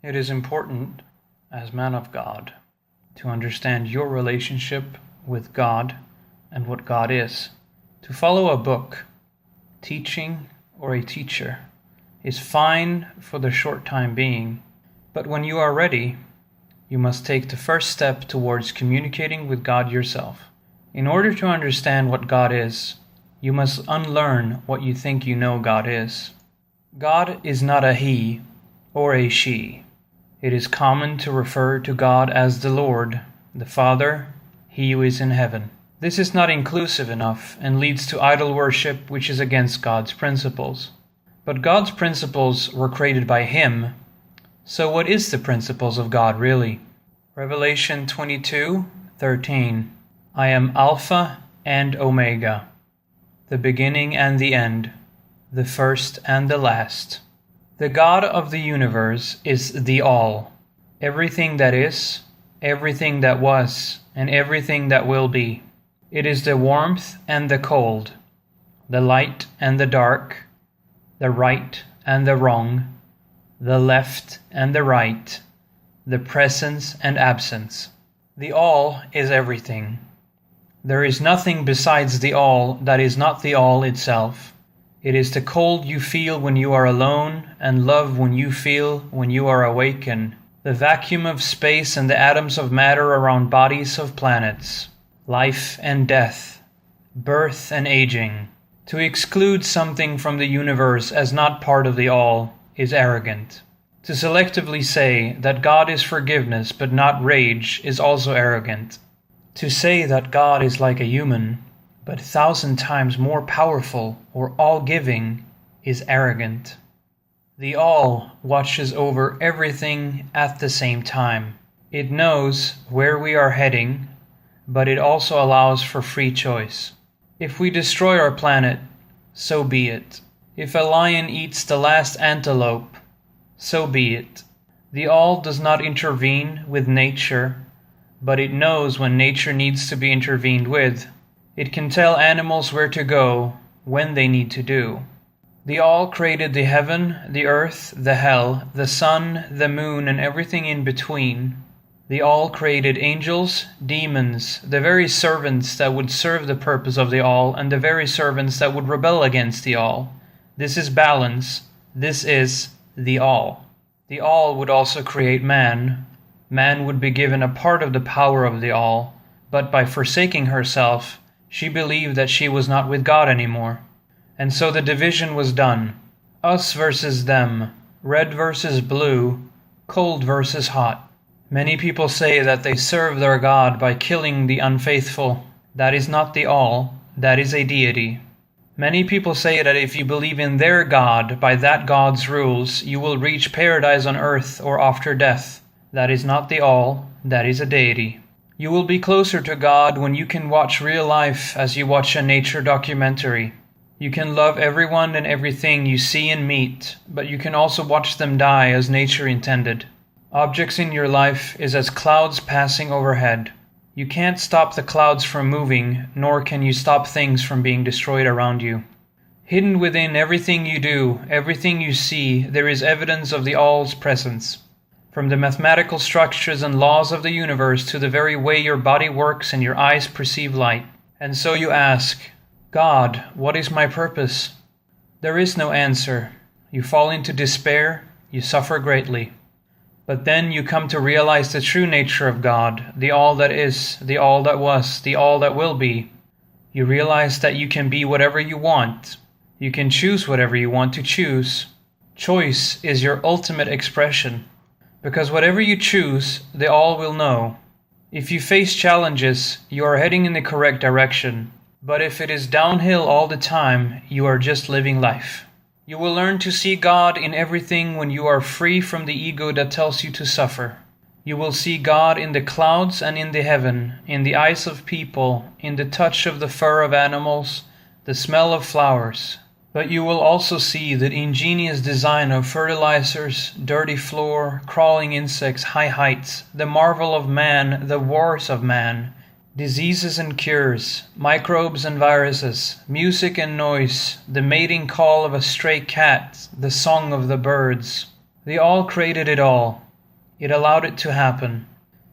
It is important, as man of God, to understand your relationship with God and what God is. To follow a book, teaching, or a teacher is fine for the short time being, but when you are ready, you must take the first step towards communicating with God yourself. In order to understand what God is, you must unlearn what you think you know God is. God is not a he or a she. It is common to refer to God as the Lord, the Father, He who is in heaven. This is not inclusive enough and leads to idol worship, which is against God's principles. But God's principles were created by Him. So what is the principles of God really? Revelation 22:13. I am Alpha and Omega, the beginning and the end, the first and the last. The God of the universe is the All, everything that is, everything that was, and everything that will be. It is the warmth and the cold, the light and the dark, the right and the wrong, the left and the right, the presence and absence. The All is everything. There is nothing besides the All that is not the All itself. It is the cold you feel when you are alone, and love when you feel when you are awakened. The vacuum of space and the atoms of matter around bodies of planets. Life and death. Birth and aging. To exclude something from the universe as not part of the All is arrogant. To selectively say that God is forgiveness but not rage is also arrogant. To say that God is like a human, but 1,000 times more powerful or all-giving, is arrogant. The All watches over everything at the same time. It knows where we are heading, but it also allows for free choice. If we destroy our planet, so be it. If a lion eats the last antelope, so be it. The All does not intervene with nature, but it knows when nature needs to be intervened with. It can tell animals where to go, when they need to do. The All created the heaven, the earth, the hell, the sun, the moon, and everything in between. The All created angels, demons, the very servants that would serve the purpose of the All, and the very servants that would rebel against the All. This is balance. This is the All. The All would also create man. Man would be given a part of the power of the All, but by forsaking herself, she believed that she was not with God anymore. And so the division was done. Us versus them, red versus blue, cold versus hot. Many people say that they serve their God by killing the unfaithful. That is not the All, that is a deity. Many people say that if you believe in their God by that God's rules, you will reach paradise on earth or after death. That is not the All, that is a deity. You will be closer to God when you can watch real life as you watch a nature documentary. You can love everyone and everything you see and meet, but you can also watch them die as nature intended. Objects in your life is as clouds passing overhead. You can't stop the clouds from moving, nor can you stop things from being destroyed around you. Hidden within everything you do, everything you see, there is evidence of the All's presence. From the mathematical structures and laws of the universe to the very way your body works and your eyes perceive light. And so you ask, God, what is my purpose? There is no answer. You fall into despair, you suffer greatly. But then you come to realize the true nature of God, the All that is, the All that was, the All that will be. You realize that you can be whatever you want. You can choose whatever you want to choose. Choice is your ultimate expression. Because whatever you choose, the All will know. If you face challenges, you are heading in the correct direction. But if it is downhill all the time, you are just living life. You will learn to see God in everything when you are free from the ego that tells you to suffer. You will see God in the clouds and in the heaven, in the eyes of people, in the touch of the fur of animals, the smell of flowers. But you will also see the ingenious design of fertilizers, dirty floor, crawling insects, high heights, the marvel of man, the wars of man, diseases and cures, microbes and viruses, music and noise, the mating call of a stray cat, the song of the birds. They all created it all. It allowed it to happen.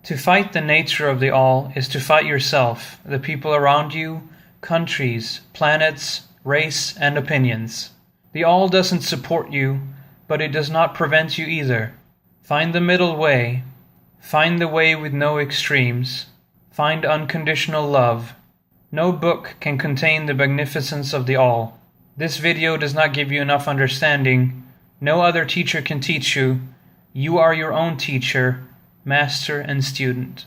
To fight the nature of the all is to fight yourself, the people around you, countries, planets, race, and opinions. The all doesn't support you, but it does not prevent you either. Find the middle way. Find the way with no extremes. Find unconditional love. No book can contain the magnificence of the all. This video does not give you enough understanding. No other teacher can teach you. You are your own teacher, master, and student.